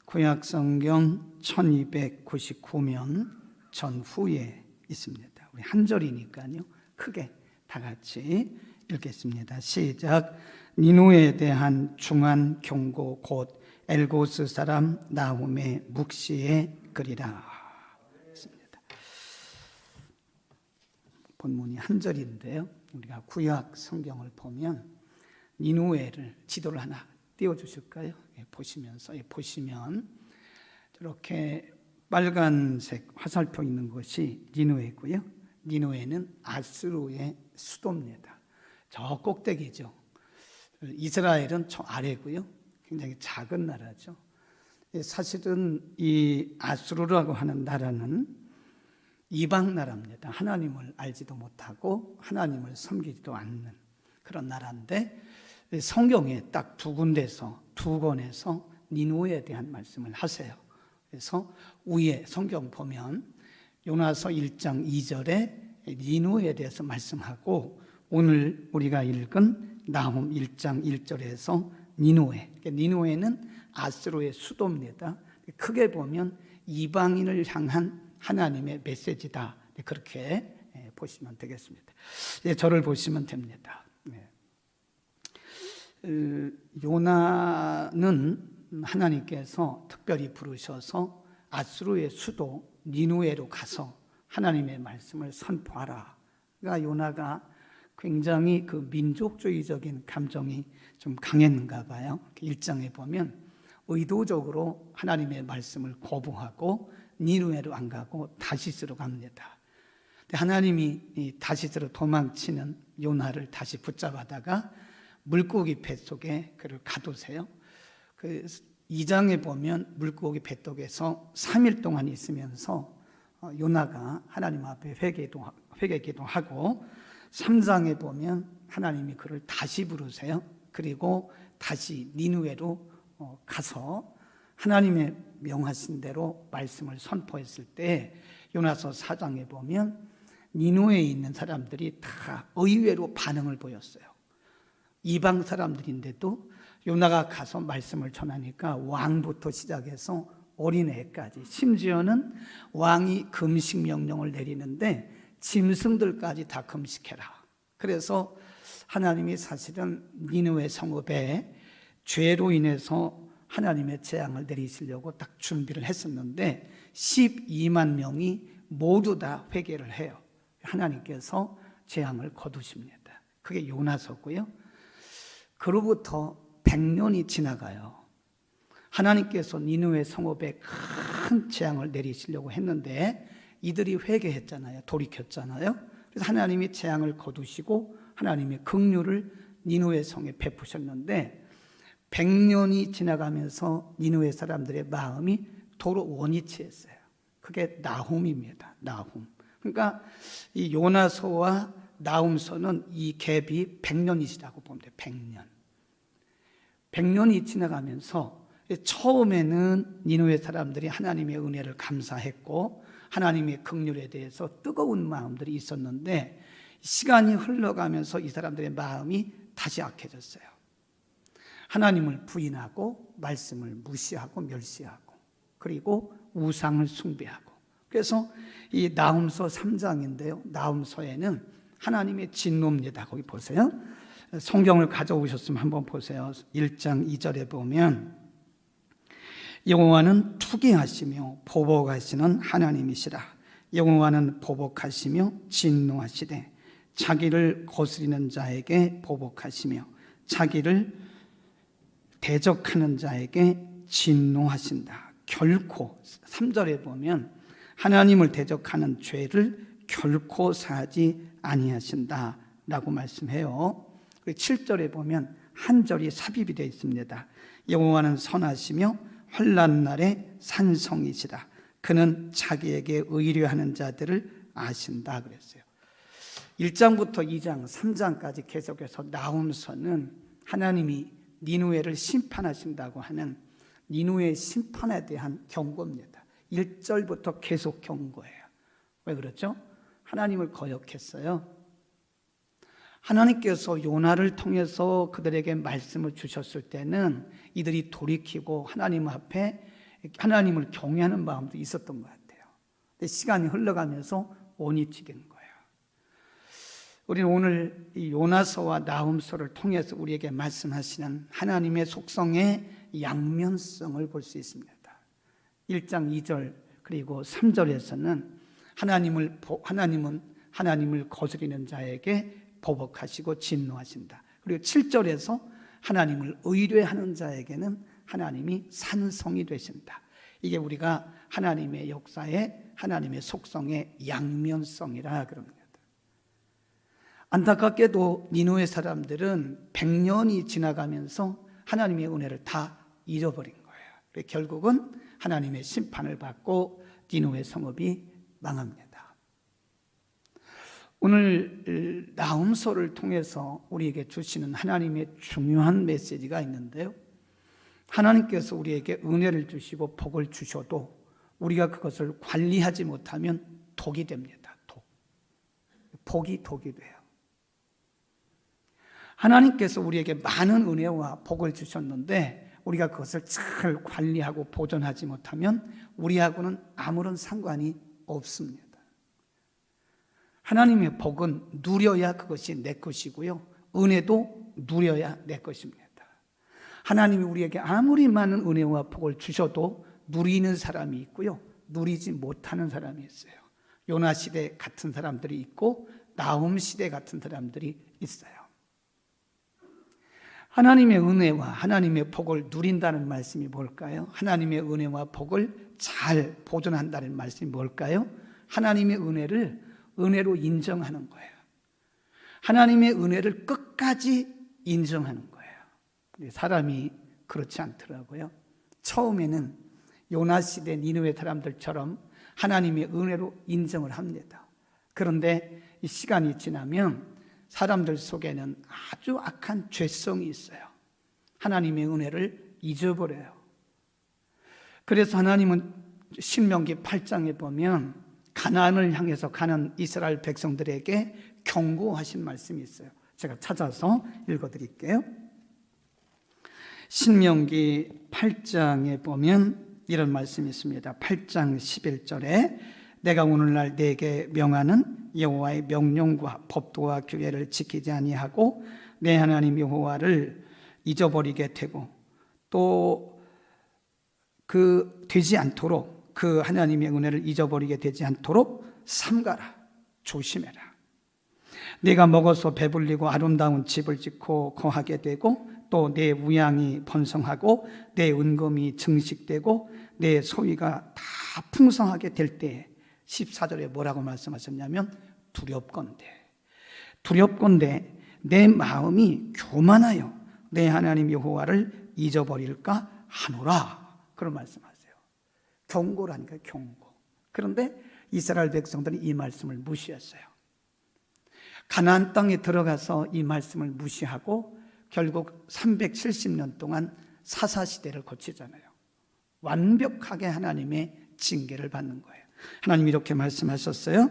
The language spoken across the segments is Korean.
구약성경 1299면 전후에 있습니다. 우리 한 절이니까요. 크게 다 같이 읽겠습니다. 시작. 니누에 대한 중한 경고 곧 엘고스 사람 나훔의 묵시의 글이라. 본문이 한 절인데요. 우리가 구약 성경을 보면 니누에를 지도를 하나 띄워주실까요? 보시면 저렇게 빨간색 화살표 있는 것이 니누에고요. 니누에는 아수르의 수도입니다. 저 꼭대기죠. 이스라엘은 저 아래고요. 굉장히 작은 나라죠. 사실은 이 아수르라고 하는 나라는 이방 나라입니다. 하나님을 알지도 못하고 하나님을 섬기지도 않는 그런 나라인데 성경에 딱 두 권에서 니누에 대한 말씀을 하세요. 그래서 위에 성경 보면 요나서 1장 2절에 니누에 대해서 말씀하고 오늘 우리가 읽은 나훔 1장 1절에서 니누에는 아수르의 수도입니다. 크게 보면 이방인을 향한 하나님의 메시지다. 그렇게 보시면 되겠습니다. 저를 보시면 됩니다. 요나는 하나님께서 특별히 부르셔서 아수르의 수도 니누에로 가서 하나님의 말씀을 선포하라. 그러니까 요나가 굉장히 그 민족주의적인 감정이 좀 강했는가 봐요. 1장에 보면 의도적으로 하나님의 말씀을 거부하고 니누에로 안 가고 다시스로 갑니다. 하나님이 다시스로 도망치는 요나를 다시 붙잡아다가 물고기 뱃속에 그를 가두세요. 그 2장에 보면 물고기 뱃속에서 3일 동안 있으면서 요나가 하나님 앞에 회개 기도하고 3장에 보면 하나님이 그를 다시 부르세요. 그리고 다시 니누에로 가서 하나님의 명하신 대로 말씀을 선포했을 때 요나서 4장에 보면 니누에에 있는 사람들이 다 의외로 반응을 보였어요. 이방 사람들인데도 요나가 가서 말씀을 전하니까 왕부터 시작해서 어린애까지 심지어는 왕이 금식 명령을 내리는데 짐승들까지 다 금식해라. 그래서 하나님이 사실은 니느웨 성읍에 죄로 인해서 하나님의 재앙을 내리시려고 딱 준비를 했었는데 12만 명이 모두 다 회개를 해요. 하나님께서 재앙을 거두십니다. 그게 요나서고요. 그로부터 100년이 지나가요. 하나님께서 니느웨 성읍에 큰 재앙을 내리시려고 했는데 이들이 회개했잖아요. 돌이켰잖아요. 그래서 하나님이 재앙을 거두시고 하나님의 긍휼을 니느웨 성에 베푸셨는데 100년이 지나가면서 니느웨 사람들의 마음이 도로 원위치했어요. 그게 나훔입니다. 나훔. 그러니까 이 요나서와 나훔서는 이 갭이 100년이시라고 보면 돼요. 100년. 100년이 지나가면서 처음에는 니느웨 사람들이 하나님의 은혜를 감사했고 하나님의 긍휼에 대해서 뜨거운 마음들이 있었는데 시간이 흘러가면서 이 사람들의 마음이 다시 악해졌어요. 하나님을 부인하고 말씀을 무시하고 멸시하고 그리고 우상을 숭배하고 그래서 이 나훔서 3장인데요. 나훔서에는 하나님의 진노입니다. 거기 보세요. 성경을 가져오셨으면 한번 보세요. 1장 2절에 보면 여호와는 투기하시며 보복하시는 하나님이시라. 여호와는 보복하시며 진노하시되 자기를 거스리는 자에게 보복하시며 자기를 대적하는 자에게 진노하신다. 결코 3절에 보면 하나님을 대적하는 죄를 결코 사하지 아니하신다 라고 말씀해요. 7절에 보면 한 절이 삽입이 되어 있습니다. 여호와는 선하시며 환난 날에 산성이시라. 그는 자기에게 의뢰하는 자들을 아신다 그랬어요. 1장부터 2장, 3장까지 계속해서 나훔서는 하나님이 니느웨를 심판하신다고 하는 니느웨의 심판에 대한 경고입니다. 1절부터 계속 경고해요. 왜 그렇죠? 하나님을 거역했어요. 하나님께서 요나를 통해서 그들에게 말씀을 주셨을 때는 이들이 돌이키고 하나님 앞에 하나님을 경외하는 마음도 있었던 것 같아요. 근데 시간이 흘러가면서 원위치 된 거예요. 우리는 오늘 이 요나서와 나훔서를 통해서 우리에게 말씀하시는 하나님의 속성의 양면성을 볼 수 있습니다. 1장 2절 그리고 3절에서는 하나님을 거스리는 자에게 보복하시고 진노하신다. 그리고 7절에서 하나님을 의뢰하는 자에게는 하나님이 산성이 되신다. 이게 우리가 하나님의 역사의 하나님의 속성의 양면성이라 그럽니다. 안타깝게도 니느웨 사람들은 100년이 지나가면서 하나님의 은혜를 다 잃어버린 거예요. 결국은 하나님의 심판을 받고 니느웨 성읍이 망합니다. 오늘 나훔서를 통해서 우리에게 주시는 하나님의 중요한 메시지가 있는데요. 하나님께서 우리에게 은혜를 주시고 복을 주셔도 우리가 그것을 관리하지 못하면 독이 됩니다. 복이 독이 돼요. 하나님께서 우리에게 많은 은혜와 복을 주셨는데 우리가 그것을 잘 관리하고 보존하지 못하면 우리하고는 아무런 상관이 없습니다. 하나님의 복은 누려야 그것이 내 것이고요. 은혜도 누려야 내 것입니다. 하나님이 우리에게 아무리 많은 은혜와 복을 주셔도 누리는 사람이 있고요. 누리지 못하는 사람이 있어요. 요나 시대 같은 사람들이 있고 나훔 시대 같은 사람들이 있어요. 하나님의 은혜와 하나님의 복을 누린다는 말씀이 뭘까요? 하나님의 은혜와 복을 잘 보존한다는 말씀이 뭘까요? 하나님의 은혜를 은혜로 인정하는 거예요. 하나님의 은혜를 끝까지 인정하는 거예요. 근데 사람이 그렇지 않더라고요. 처음에는 요나 시대 니느웨 사람들처럼 하나님의 은혜로 인정을 합니다. 그런데 이 시간이 지나면 사람들 속에는 아주 악한 죄성이 있어요. 하나님의 은혜를 잊어버려요. 그래서 하나님은 신명기 8장에 보면 가나안을 향해서 가는 이스라엘 백성들에게 경고하신 말씀이 있어요. 제가 찾아서 읽어드릴게요. 신명기 8장에 보면 이런 말씀이 있습니다. 8장 11절에 내가 오늘날 내게 명하는 여호와의 명령과 법도와 규례를 지키지 아니하고 내 하나님 여호와를 잊어버리게 되고 또 되지 않도록 그 하나님의 은혜를 잊어버리게 되지 않도록 삼가라, 조심해라. 내가 먹어서 배불리고 아름다운 집을 짓고 거하게 되고 또 내 우양이 번성하고 내 은금이 증식되고 내 소위가 다 풍성하게 될 때에 14절에 뭐라고 말씀하셨냐면 두렵건대 내 마음이 교만하여 내 하나님 여호와를 잊어버릴까 하노라. 그런 말씀하세요. 경고라니까 경고. 그런데 이스라엘 백성들이 이 말씀을 무시했어요. 가나안 땅에 들어가서 이 말씀을 무시하고 결국 370년 동안 사사시대를 거치잖아요. 완벽하게 하나님의 징계를 받는 거예요. 하나님 이렇게 말씀하셨어요.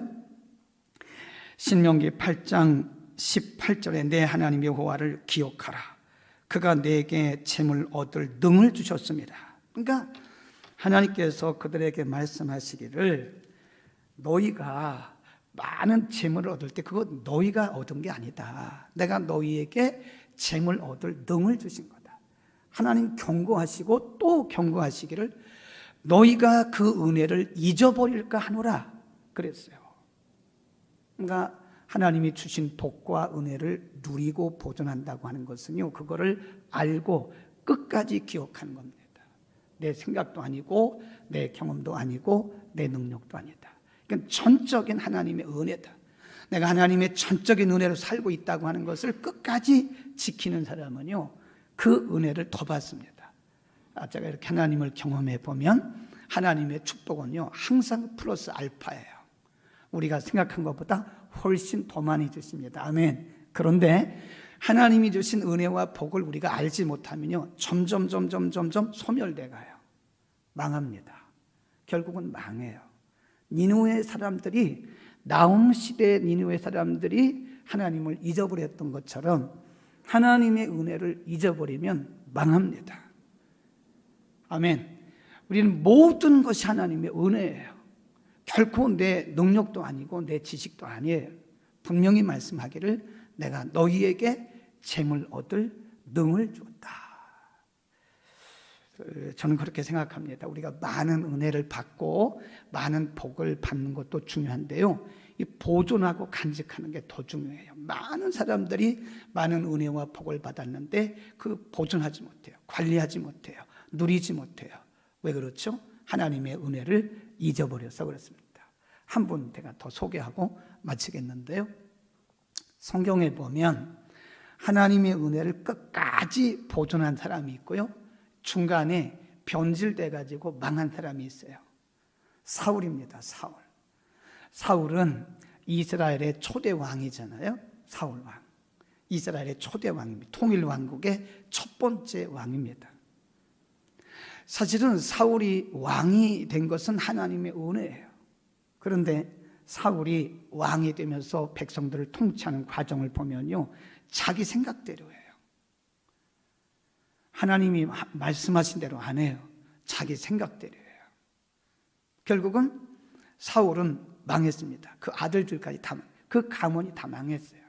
신명기 8장 18절에 내 하나님 여호와를 기억하라. 그가 내게 재물 얻을 능을 주셨습니다. 그러니까 하나님께서 그들에게 말씀하시기를 너희가 많은 재물을 얻을 때 그거 너희가 얻은 게 아니다. 내가 너희에게 재물 얻을 능을 주신 거다. 하나님 경고하시고 또 경고하시기를 너희가 그 은혜를 잊어버릴까 하노라 그랬어요. 그러니까 하나님이 주신 복과 은혜를 누리고 보존한다고 하는 것은요, 그거를 알고 끝까지 기억하는 겁니다. 내 생각도 아니고 내 경험도 아니고 내 능력도 아니다. 그러니까 전적인 하나님의 은혜다. 내가 하나님의 전적인 은혜로 살고 있다고 하는 것을 끝까지 지키는 사람은요, 그 은혜를 더 받습니다. 제가 이렇게 하나님을 경험해 보면 하나님의 축복은요 항상 플러스 알파예요. 우리가 생각한 것보다 훨씬 더 많이 주십니다. 아멘. 그런데 하나님이 주신 은혜와 복을 우리가 알지 못하면요 점점 소멸돼 가요. 망합니다. 결국은 망해요. 니느웨 사람들이 나훔 시대 니느웨 사람들이 하나님을 잊어버렸던 것처럼 하나님의 은혜를 잊어버리면 망합니다. 아멘. 우리는 모든 것이 하나님의 은혜예요. 결코 내 능력도 아니고 내 지식도 아니에요. 분명히 말씀하기를 내가 너희에게 재물 얻을 능을 주었다. 저는 그렇게 생각합니다. 우리가 많은 은혜를 받고 많은 복을 받는 것도 중요한데요, 이 보존하고 간직하는 게 더 중요해요. 많은 사람들이 많은 은혜와 복을 받았는데 그 보존하지 못해요. 관리하지 못해요. 누리지 못해요. 왜 그렇죠? 하나님의 은혜를 잊어버려서 그렇습니다. 한 분 제가 더 소개하고 마치겠는데요, 성경에 보면 하나님의 은혜를 끝까지 보존한 사람이 있고요, 중간에 변질돼 가지고 망한 사람이 있어요. 사울입니다. 사울은 이스라엘의 초대 왕이잖아요. 사울 왕, 이스라엘의 초대 왕입니다. 통일 왕국의 첫 번째 왕입니다. 사실은 사울이 왕이 된 것은 하나님의 은혜예요. 그런데 사울이 왕이 되면서 백성들을 통치하는 과정을 보면요, 자기 생각대로 해요. 하나님이 말씀하신 대로 안 해요. 자기 생각대로 해요. 결국은 사울은 망했습니다. 그 아들들까지 다, 그 가문이 다 망했어요.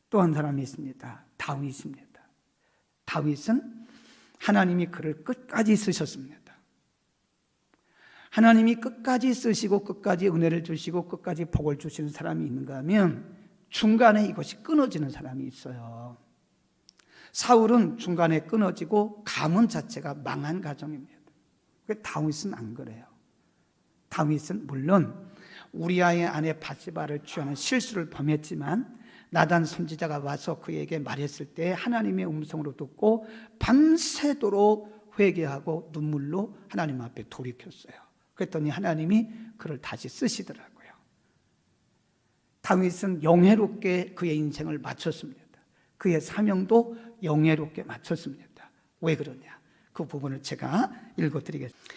또 한 사람이 있습니다. 다윗입니다. 다윗은 하나님이 그를 끝까지 쓰셨습니다. 하나님이 끝까지 쓰시고 끝까지 은혜를 주시고 끝까지 복을 주시는 사람이 있는가 하면 중간에 이것이 끊어지는 사람이 있어요. 사울은 중간에 끊어지고 가문 자체가 망한 가정입니다. 다윗은 안 그래요. 다윗은 물론 우리아의 아내 바세바를 취하는 실수를 범했지만 나단 선지자가 와서 그에게 말했을 때 하나님의 음성으로 듣고 밤새도록 회개하고 눈물로 하나님 앞에 돌이켰어요. 그랬더니 하나님이 그를 다시 쓰시더라고요. 다윗은 영예롭게 그의 인생을 마쳤습니다. 그의 사명도 영예롭게 마쳤습니다. 왜 그러냐? 그 부분을 제가 읽어드리겠습니다.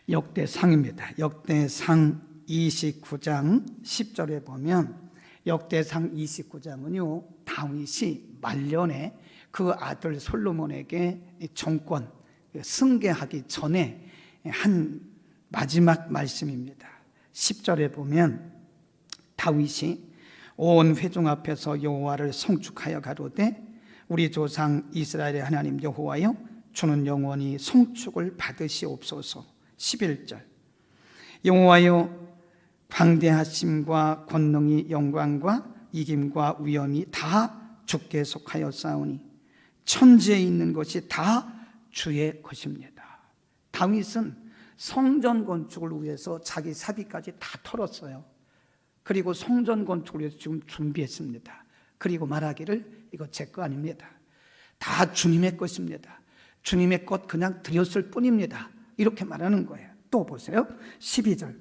역대상입니다. 역대상 29장 10절에 보면, 역대상 29장은요, 다윗이 말년에 그 아들 솔로몬에게 정권 승계하기 전에 한 마지막 말씀입니다. 10절에 보면 다윗이 온 회중 앞에서 여호와를 송축하여 가로되 우리 조상 이스라엘의 하나님 여호와여, 주는 영원히 송축을 받으시옵소서. 11절 여호와여, 광대하심과 권능이 영광과 이김과 위엄이 다 주께 속하였사오니 천지에 있는 것이 다 주의 것입니다. 다윗은 성전 건축을 위해서 자기 사비까지 다 털었어요. 그리고 성전 건축을 위해서 지금 준비했습니다. 그리고 말하기를 이거 제 거 아닙니다. 다 주님의 것입니다. 주님의 것 그냥 드렸을 뿐입니다. 이렇게 말하는 거예요. 또 보세요. 12절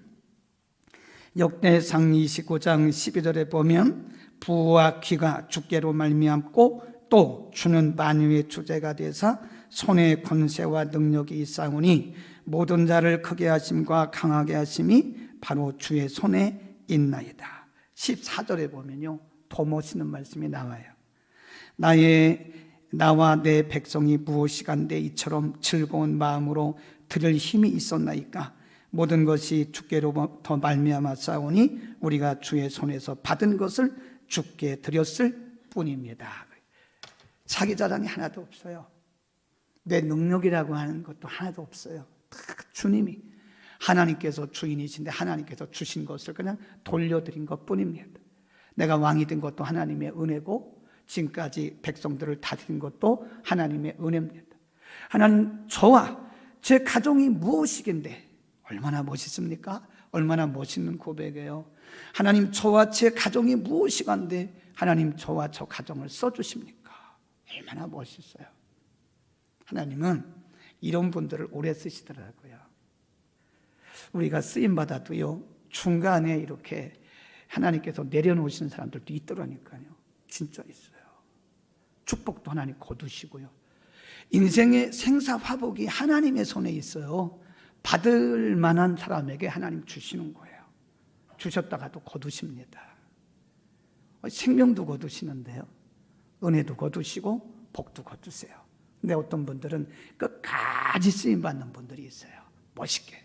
역대상 29장 12절에 보면 부와 귀가 주께로 말미암고 또 주는 만유의 주제가 되사 손에 권세와 능력이 있사오니 모든 자를 크게 하심과 강하게 하심이 바로 주의 손에 있나이다. 14절에 보면요, 더 멋있는 말씀이 나와요. 나와 내 백성이 무엇이간데 이처럼 즐거운 마음으로 드릴 힘이 있었나이까. 모든 것이 주께로부터 말미암아 싸우니 우리가 주의 손에서 받은 것을 주께 드렸을 뿐입니다. 자기 자랑이 하나도 없어요. 내 능력이라고 하는 것도 하나도 없어요. 주님이, 하나님께서 주인이신데 하나님께서 주신 것을 그냥 돌려드린 것뿐입니다. 내가 왕이 된 것도 하나님의 은혜고 지금까지 백성들을 다스린 것도 하나님의 은혜입니다. 하나님, 저와 제 가정이 무엇이긴데 얼마나 멋있습니까? 얼마나 멋있는 고백이에요. 하나님, 저와 제 가정이 무엇이간데 하나님 저와 저 가정을 써주십니까? 얼마나 멋있어요. 하나님은 이런 분들을 오래 쓰시더라고요. 우리가 쓰임받아도요, 중간에 이렇게 하나님께서 내려놓으시는 사람들도 있더라니까요. 진짜 있어요. 축복도 하나님 거두시고요. 인생의 생사화복이 하나님의 손에 있어요. 받을 만한 사람에게 하나님 주시는 거예요. 주셨다가도 거두십니다. 생명도 거두시는데요, 은혜도 거두시고 복도 거두세요. 근데 어떤 분들은 끝까지 쓰임받는 분들이 있어요. 멋있게.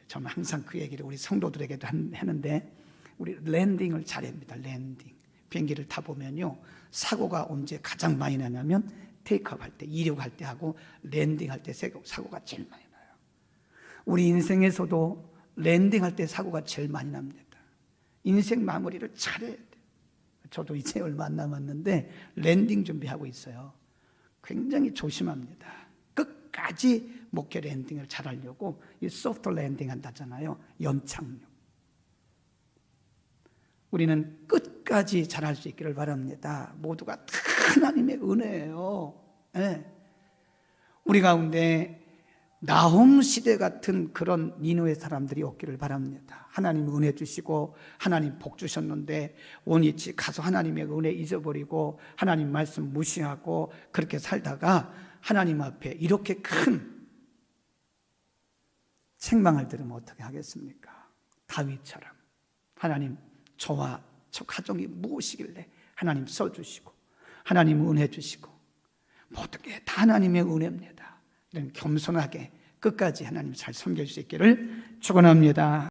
저는 항상 그 얘기를 우리 성도들에게도 하는데, 우리 랜딩을 잘합니다. 랜딩. 비행기를 타보면요, 사고가 언제 가장 많이 나냐면 테이크업 할 때, 이륙할 때 하고 랜딩 할 때 사고가 제일 많이 나요. 우리 인생에서도 랜딩 할 때 사고가 제일 많이 납니다. 인생 마무리를 잘해야 돼요. 저도 이제 얼마 안 남았는데 랜딩 준비하고 있어요. 굉장히 조심합니다. 끝까지 목표 랜딩을 잘하려고 이 소프트 랜딩 한다잖아요. 연착륙. 우리는 끝까지 잘할 수 있기를 바랍니다. 모두가 다 하나님의 은혜예요. 네. 우리 가운데 나홈 시대 같은 그런 니느웨 사람들이 없기를 바랍니다. 하나님 은혜 주시고 하나님 복 주셨는데 원위치 가서 하나님의 은혜 잊어버리고 하나님 말씀 무시하고 그렇게 살다가 하나님 앞에 이렇게 큰 책망을 들으면 어떻게 하겠습니까? 다윗처럼 하나님, 저와 저 가정이 무엇이길래 하나님 써주시고 하나님 은혜 주시고 모든 게 다 하나님의 은혜입니다. 이런 겸손하게 끝까지 하나님 잘 섬길 수 있기를 축원합니다.